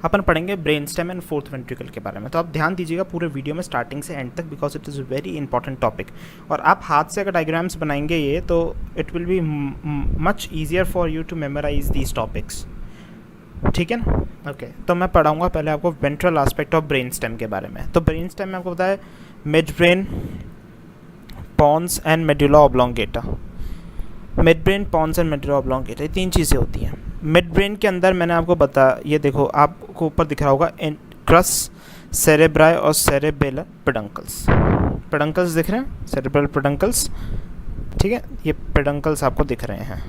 अपन पढ़ेंगे brain stem and fourth ventricle के बारे में। तो आप ध्यान दीजिएगा पूरे वीडियो में स्टार्टिंग से एंड तक, because it is very important topic. और आप हाथ से अगर डायग्राम्स बनाएंगे ये, तो it will be much easier for you to memorize these topics. ठीक है ना? ओके, तो मैं पढ़ाऊँगा पहले आपको ventral aspect of brain stem के बारे में। तो ब्रेन स्टेम में आपको पता है mid brain, pons and medulla oblongata. Mid brain, pons and medulla oblongata, ये तीन चीज़ें होती हैं। मिड ब्रेन के अंदर मैंने आपको बताया, ये देखो आपको ऊपर दिख रहा होगा क्रस, सेरेब्राई और सेरेबेलर पेडंकल्स। पेडंकल्स दिख रहे हैं, सेरेब्रल पेडंकल्स। ठीक है, ये पेडंकल्स आपको दिख रहे हैं।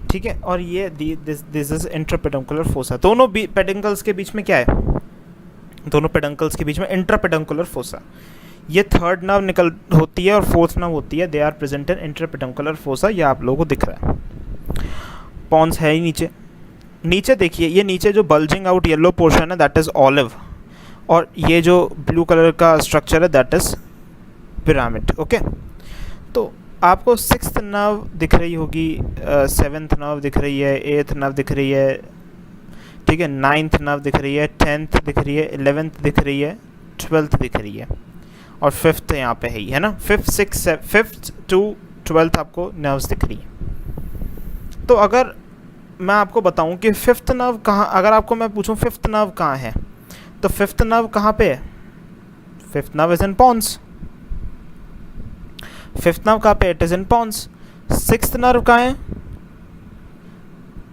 ठीक है, और ये दिस इज इंट्रापेडंकुलर फोसा। दोनों पेडंकल्स के बीच में क्या है? दोनों पेडंकल्स के बीच में इंट्रापेडंकुलर फोसा। ये थर्ड नर्व निकल होती है और फोर्थ नर्व होती है। They are present in interpeduncular fossa. ये आप लोगों को दिख रहा है। पॉन्स है ही नीचे। नीचे देखिए, ये नीचे जो बल्जिंग आउट येलो पोर्शन है दैट इज ऑलिव, और ये जो ब्लू कलर का स्ट्रक्चर है दैट इज पिरामिड। ओके, तो आपको सिक्स्थ नर्व दिख रही होगी, सेवेंथ नर्व दिख रही है, एट्थ नर्व दिख रही है, ठीक है, नाइन्थ नर्व दिख रही है, 10th दिख रही है, 11th दिख रही है, 12th दिख रही है, और 5th यहाँ पे है ही, है ना? 5th 6 5th to 12th आपको नर्व्स दिख रही है। तो अगर मैं आपको बताऊं कि फिफ्थ नर्व कहाँ, अगर आपको मैं पूछूं फिफ्थ नर्व कहाँ है, तो फिफ्थ नर्व कहाँ पे है? Fifth nerve is in pons. Fifth nerve कहाँ पे? It is in pons. Sixth nerve कहाँ है?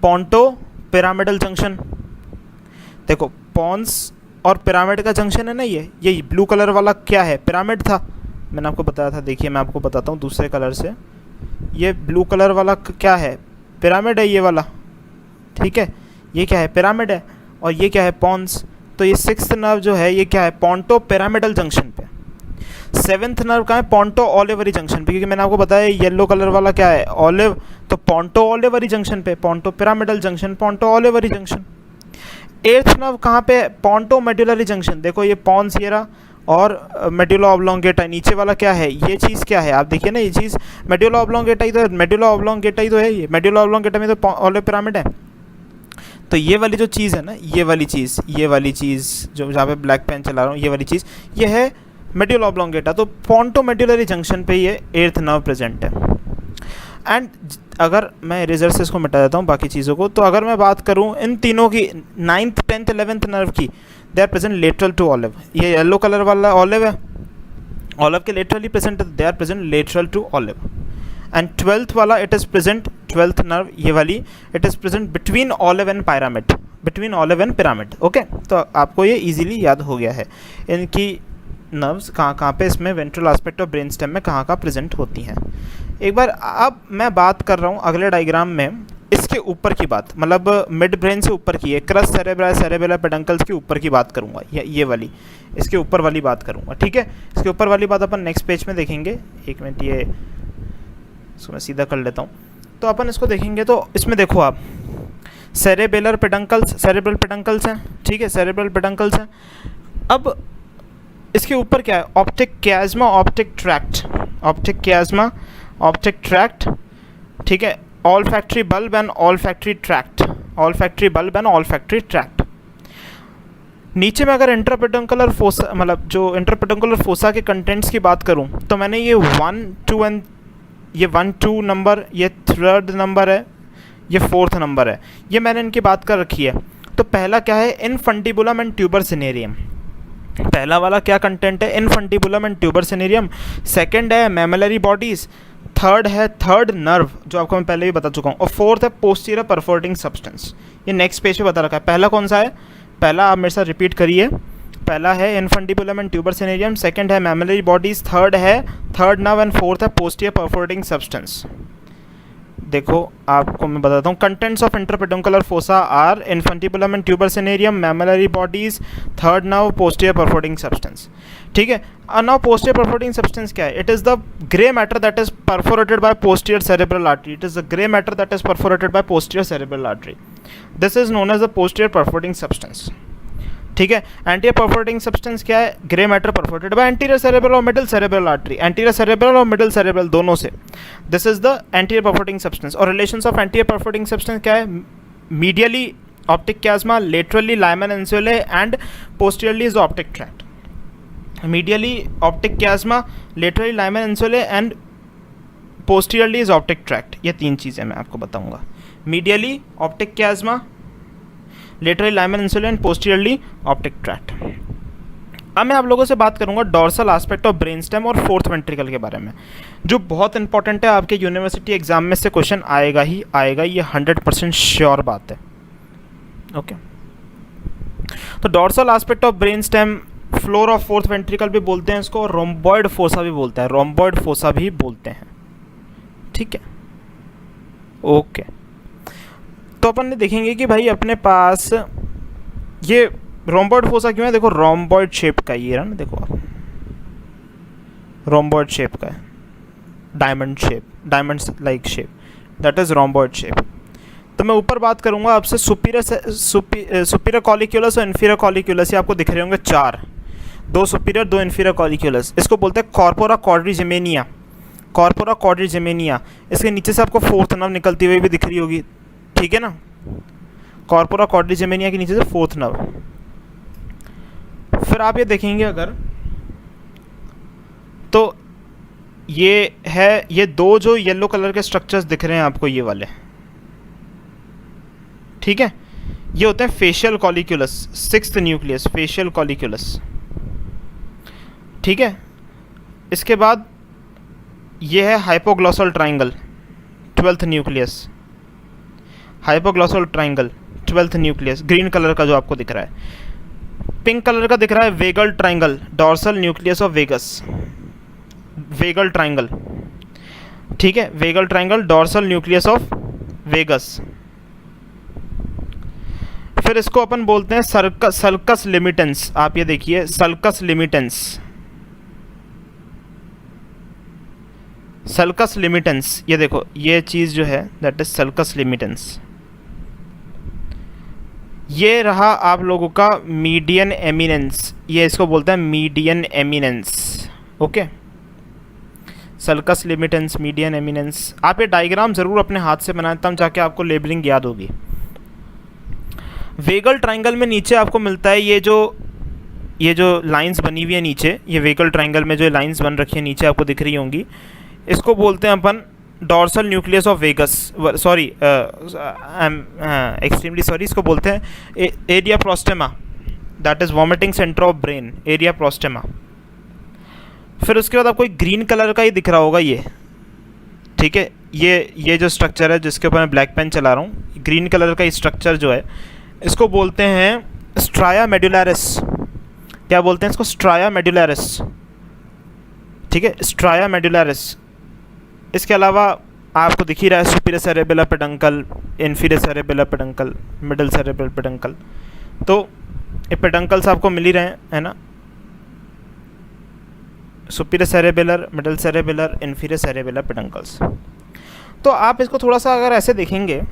Ponto pyramidal junction. देखो, पॉन्स और पिरामिड का जंक्शन है ना, ये ब्लू कलर वाला क्या है? पिरामिड था, मैंने आपको बताया था। देखिए मैं आपको बताता हूँ दूसरे कलर से। ये ब्लू कलर वाला क्या है? पिरामिड है ये वाला। ठीक है, ये क्या है? पिरामिड है। और ये क्या है? पॉन्स। तो ये सिक्स्थ नर्व जो है ये क्या है? पोंटो पिरामिडल जंक्शन पे। सेवेंथ नर्व कहाँ है? पोंटो ओलिवरी जंक्शन पे, क्योंकि मैंने आपको बताया येलो कलर वाला क्या है? ऑलिव। तो पोंटो ओलिवरी जंक्शन पे, ponto pyramidal junction, ponto olivary junction. Eighth nerve कहाँ पे? Ponto medullary junction. देखो ये पॉन्स ये रहा, और मेडुला ऑब्लोंगेटा नीचे वाला क्या है? ये चीज़ क्या है? आप देखिए ना, ये चीज़ मेडुला ऑब्लोंगेटा ही तो है। मेडुला ऑब्लोंगेटा ही तो है ये। मेडुला ऑब्लोंगेटा में तो ऑलिव पिरामिड है। तो ये वाली जो चीज़ है ना, ये वाली चीज़ जो जहाँ पे ब्लैक पेन चला रहा हूँ, ये वाली चीज़ ये है मेडुला ऑब्लोंगेटा। तो पोंटो मेडुलरी जंक्शन पे ये एट्थ नर्व प्रेजेंट है। एंड अगर मैं इरेजर से इसको मिटा देता हूँ बाकी चीज़ों को, तो अगर मैं बात करूँ इन तीनों की, 9th 10th 11th नर्व की, they are present lateral to olive. ये येलो कलर वाला ऑलिव है, ऑलिव के लेटरली प्रेजेंट है, they are present lateral to olive. And 12th वाला it is present, 12th nerve ये वाली, it is present between olive and pyramid, between olive and pyramid. Okay, तो आपको ये इजीली याद हो गया है इनकी नर्व्स कहाँ पे इसमें ventral aspect of brain stem में कहाँ प्रेजेंट होती हैं। एक बार अब मैं बात कर रहा हूँ अगले डायग्राम में इसके ऊपर की बात, मतलब मिड ब्रेन से ऊपर की है, क्रस, सेरेब्राई, सेरेबेलर पेडंकल्स के ऊपर की बात करूँगा, ये वाली, इसके ऊपर वाली बात करूँगा। ठीक है, इसके ऊपर वाली बात अपन नेक्स्ट पेज में देखेंगे। एक मिनट, ये इसको मैं सीधा कर लेता हूँ। तो अपन इसको देखेंगे, तो इसमें देखो आप, सेरेबेलर पेडंकल्स, सेरेब्रल पेडंकल्स हैं। ठीक है, सेरेब्रल पेडंकल्स हैं। अब इसके ऊपर क्या है? Optic chiasma, optic tract, optic chiasma, optic tract. ठीक है, olfactory bulb and olfactory tract, olfactory bulb and olfactory tract. नीचे में अगर इंट्रापेडंकुलर फोसा, मतलब जो इंट्रापेडंकुलर फोसा के कंटेंट्स की बात करूं, तो मैंने ये 1 2 एंड ये 1 2 नंबर, ये 3rd नंबर है, ये 4th नंबर है, ये मैंने इनकी बात कर रखी है। तो पहला क्या है? Infundibulum and tuber सिनेरियम। पहला वाला क्या कंटेंट है? Infundibulum and tuber cinereum. Second है मैमेलरी बॉडीज। थर्ड है थर्ड नर्व, जो आपको मैं पहले भी बता चुका हूँ। और फोर्थ है पोस्टीरियर परफोरेटिंग सब्सटेंस। ये नेक्स्ट पेज पे बता रखा है। पहला कौन सा है? पहला आप मेरे साथ रिपीट करिए। पहला है infundibulum and tuber cinereum, second है मैमेलरी बॉडीज, थर्ड है थर्ड नर्व, एंड फोर्थ है पोस्टीरियर परफोरेटिंग सब्सटेंस। देखो आपको मैं बताता हूँ, contents of interpeduncular fossa are infundibulum and tuber cinereum, mammillary bodies, third nerve, posterior perforating substance. ठीक है, नाउ पोस्टीरियर परफोरेटिंग सब्सटेंस क्या है? It is the grey matter that is perforated by posterior cerebral artery. It is the grey matter that is perforated by posterior cerebral artery. This is known as the posterior perforating substance. ठीक है, anterior perforating substance क्या है? Grey matter perforated by anterior cerebral और middle cerebral artery, anterior cerebral और middle cerebral दोनों से। This is the anterior perforating substance. और relations of anterior perforating substance क्या है? Medially optic chiasma, laterally Lyman insulae and posteriorly is the optic tract. Medially optic chiasma, laterally Lyman insulae and posteriorly is optic tract. ये तीन चीज़ें मैं आपको बताऊंगा. Medially optic chiasma, laterally Lyman insulae and posteriorly optic tract. अब मैं आप लोगों से बात करूंगा dorsal aspect of brain stem और फोर्थ वेंट्रिकल के बारे में, जो बहुत इंपॉर्टेंट है. आपके यूनिवर्सिटी एग्जाम में से क्वेश्चन आएगा ही आएगा, ये 100% श्योर बात है. ओके, तो dorsal aspect of brain stem, floor of fourth ventricle भी बोलते हैं इसको, रोम्बॉइड फोसा भी बोलते हैं, रोम्बॉइड फोसा भी बोलते हैं. ठीक है, ओके. तो अपन ने देखेंगे कि भाई अपने पास ये रोम्बॉइड फोसा क्यों है. देखो रोम्बॉइड शेप का ये रहा ना, देखो आप, रोम्बॉइड शेप का है, diamond shape, diamond like shape, that is rhomboid shape. तो मैं ऊपर बात करूंगा आपसे सुपीरियर कॉलिक्यूलस और इन्फीरियर कॉलिक्यूलस. ये आपको दिख रहे होंगे चार, दो सुपीरियर दो इन्फीरियर कॉलिक्यूलस. इसको बोलते हैं कॉर्पोरा क्वाड्रिजेमेनिया, कॉर्पोरा क्वाड्रिजेमेनिया. इसके नीचे से आपको फोर्थ नर्व निकलती हुई भी दिख रही होगी. ठीक है ना, कॉर्पोरा क्वाड्रिजेमेनिया के नीचे से फोर्थ नर्व. फिर आप ये देखेंगे अगर, तो ये है, ये दो जो येलो कलर के स्ट्रक्चर्स दिख रहे हैं आपको, ये वाले, ठीक है, ये होते हैं फेशियल कॉलिक्यूलस, सिक्स्थ न्यूक्लियस, फेशियल कॉलिक्यूलस. ठीक है, इसके बाद ये है hypoglossal triangle, twelfth nucleus, hypoglossal triangle, twelfth nucleus, green colour का जो आपको दिख रहा है. पिंक कलर का दिख रहा है vagal triangle, dorsal nucleus of vagus, vagal triangle. ठीक है, vagal triangle, dorsal nucleus of vagus. फिर इसको अपन बोलते हैं सल्कस लिमिटेंस. आप ये देखिए सल्कस लिमिटेंस, सल्कस लिमिटेंस, ये देखो ये चीज़ जो है दैट इज सल्कस लिमिटेंस. ये रहा आप लोगों का मीडियन एमिनेंस, ये इसको बोलते हैं median eminence. Okay, sulcus limitans, median eminence. आप ये डायग्राम ज़रूर अपने हाथ से बनाएं, तब जाके आपको लेबलिंग याद होगी. वेगल ट्राइंगल में नीचे आपको मिलता है ये जो लाइंस बनी हुई है नीचे, ये वेगल ट्राइंगल में जो लाइंस बन रखी है नीचे आपको दिख रही होंगी, इसको बोलते हैं अपन dorsal nucleus of vagus. Sorry, extremely sorry, इसको बोलते हैं area postrema, that is vomiting centre of brain, area postrema. फिर उसके बाद आपको एक ग्रीन कलर का ही दिख रहा होगा ये. ठीक है, ये जो स्ट्रक्चर है जिसके ऊपर मैं ब्लैक पेन चला रहा हूँ, ग्रीन कलर का स्ट्रक्चर जो है, इसको बोलते हैं स्ट्राया मेडुलरिस. क्या बोलते हैं इसको? स्ट्राया मेडुलरिस. ठीक है, स्ट्राया मेडुलरिस. इसके अलावा आपको दिख ही रहा है superior cerebellar peduncle, inferior cerebellar peduncle, middle cerebellar peduncle. तो ये पेडंकल्स आपको मिल ही रहे हैं, है ना, superior cerebellar, middle cerebellar, inferior cerebellar peduncles. तो आप इसको थोड़ा सा अगर ऐसे देखेंगे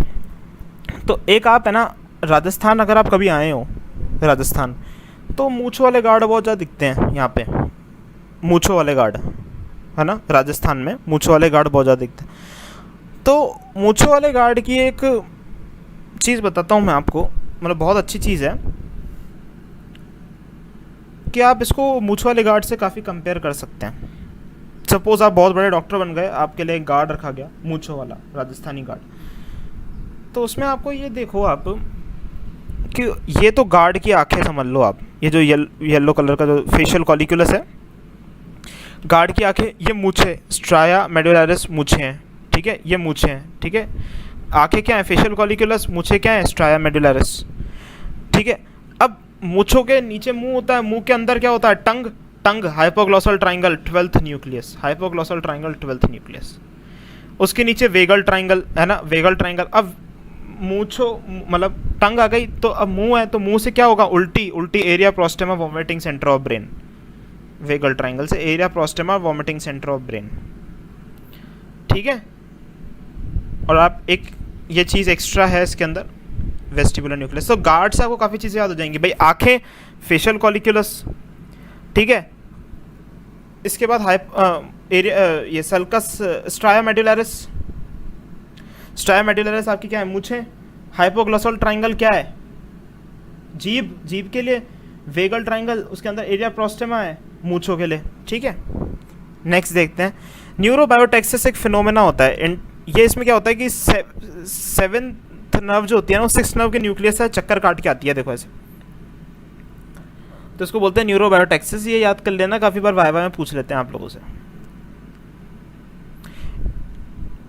तो एक आप है ना, राजस्थान अगर आप कभी आए हो राजस्थान, तो मूंछों वाले गार्ड बहुत ज़्यादा दिखते हैं यहाँ पे, मूंछों वाले गार्ड, है ना, राजस्थान में मूंछों वाले गार्ड बहुत ज़्यादा दिखते हैं. तो मूंछों वाले गार्ड की एक चीज़ बताता हूँ मैं आपको, मतलब बहुत अच्छी चीज़ है कि आप इसको मूंछों वाले गार्ड से काफ़ी कंपेयर कर सकते हैं. सपोज़ आप बहुत बड़े डॉक्टर बन गए, आपके लिए एक गार्ड रखा गया मूंछों वाला राजस्थानी गार्ड, तो उसमें आपको ये देखो आप कि ये तो गार्ड की आंखें समझ लो आप, ये जो येलो कलर का जो फेशियल कॉलिक्यूलस है, गार्ड की आंखें, ये मूछें, स्ट्राया मेडुलरिस मूछें हैं. ठीक है, ये मूछें हैं. ठीक है, आंखें क्या है? फेशियल कॉलिक्यूलस. मूछें क्या है? स्ट्राया मेडुलरिस. ठीक है, अब मूछों के नीचे मुंह होता है, मुंह के अंदर क्या होता है? Tongue. Tongue hypoglossal triangle, twelfth nucleus, hypoglossal triangle, twelfth nucleus. उसके नीचे वेगल ट्राइंगल, है ना, वेगल ट्राइंगल. अब मूछो मतलब टंग आ गई, तो अब मुंह है, तो मुंह से क्या होगा? उल्टी. उल्टी area postrema, vomiting centre of brain. Vagal triangle से area postrema, vomiting centre of brain. ठीक है, और आप एक ये चीज़ एक्स्ट्रा है इसके अंदर, वेस्टिबुलर न्यूक्लियस. तो गार्ड से आपको काफ़ी चीज़ें याद हो जाएंगी भाई. आंखें, फेशियल कॉलिक्यूलस. ठीक है, इसके बाद ये सल्कस, स्ट्राया मेडुलरिस. स्ट्राया मेडुलरिस आपकी क्या है? मूछें. हाइपोग्लॉसल ट्राइंगल क्या है? जीभ के लिए वेगल ट्राइंगल, उसके अंदर एरिया प्रोस्टेमा है मूंछों के लिए, ठीक है। नेक्स्ट देखते हैं, न्यूरोबायोटेक्सिस एक फिनोमेना होता है। ये इसमें क्या होता है कि सेवेंथ नर्व जो होती है ना, वो सिक्स नर्व के न्यूक्लियस से चक्कर काट के आती है, देखो ऐसे, तो इसको बोलते हैं न्यूरोबायोटेक्सिस। ये याद कर लेना, काफ़ी बार वाइवा में पूछ लेते हैं आप लोगों से,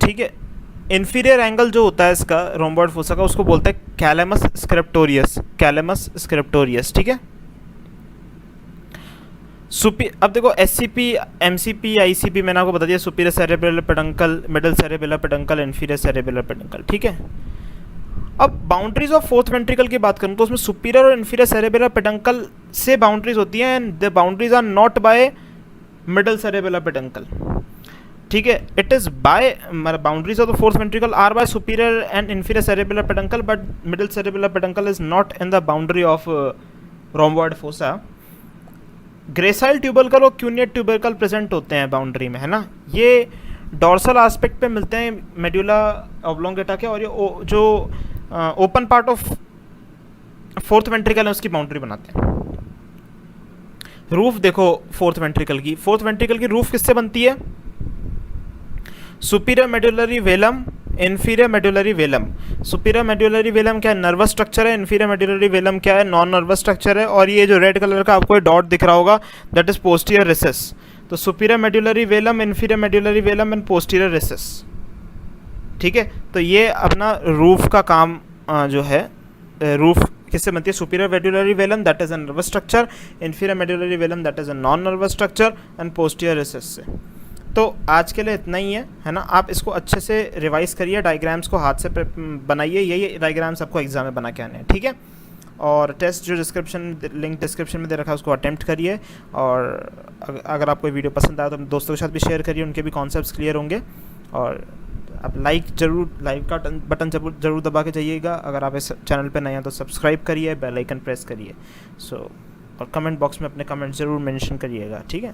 ठीक है। इंफीरियर एंगल जो होता है इसका रोम्बॉइड फोसा का, उसको बोलते हैं कैलेमस स्क्रिप्टोरियस, कैलेमस स्क्रिप्टोरियस, ठीक है। अब देखो एससीपी, एमसीपी, आईसीपी मैंने आपको बता दिया, superior cerebral peduncle, middle cerebral peduncle, inferior cerebral peduncle, ठीक है। अब बाउंड्रीज ऑफ फोर्थ वेंट्रिकल की बात करूँ तो उसमें सुपीरियर और इंफीरियर सेरेब्रल पेडंकल से बाउंड्रीज होती हैं, and the boundaries are not by middle cerebral peduncle, ठीक है। It is by boundaries of the fourth ventricle are by superior and inferior cerebral peduncle, but middle cerebral peduncle is not in the boundary of rhomboid fossa. Gracile tubercle और cuneate tubercle present होते हैं boundary में, है ना। ये dorsal aspect पे मिलते हैं मेडुला ऑब्लोंगेटा के, और ये जो open part of fourth ventricle है उसकी बाउंड्री बनाते हैं। रूफ देखो फोर्थ वेंट्रिकल की रूफ किससे बनती है? Superior medullary velum, inferior medullary velum. Superior medullary velum क्या है? नर्वस स्ट्रक्चर है। इन्फीरियर मेडुलरी वेलम क्या है? नॉन नर्वस स्ट्रक्चर है। और ये जो रेड कलर का आपको डॉट दिख रहा होगा, दैट इज पोस्टीरियर रिसेस। तो superior medullary velum, inferior medullary velum and posterior recess, ठीक है। तो ये अपना रूफ का काम जो है, रूफ किससे बनती है? Superior medullary velum, that is a nervous structure, inferior medullary velum, that is a non nervous structure, and posterior recess से। तो आज के लिए इतना ही है ना। आप इसको अच्छे से रिवाइज करिए, डायग्राम्स को हाथ से बनाइए, यही डायग्राम्स आपको एग्जाम में बना के आने हैं, ठीक है। और टेस्ट जो लिंक डिस्क्रिप्शन में दे रखा है उसको अटेम्प्ट करिए, और अगर आपको वीडियो पसंद आया तो दोस्तों के साथ भी शेयर करिए, उनके भी कॉन्सेप्ट्स क्लियर होंगे। और आप लाइक का बटन जरूर दबा के जाइएगा। अगर आप इस चैनल पे नए हैं तो सब्सक्राइब करिए, बेल आइकन प्रेस करिए। और कमेंट बॉक्स में अपने कमेंट ज़रूर मेंशन करिएगा, ठीक है।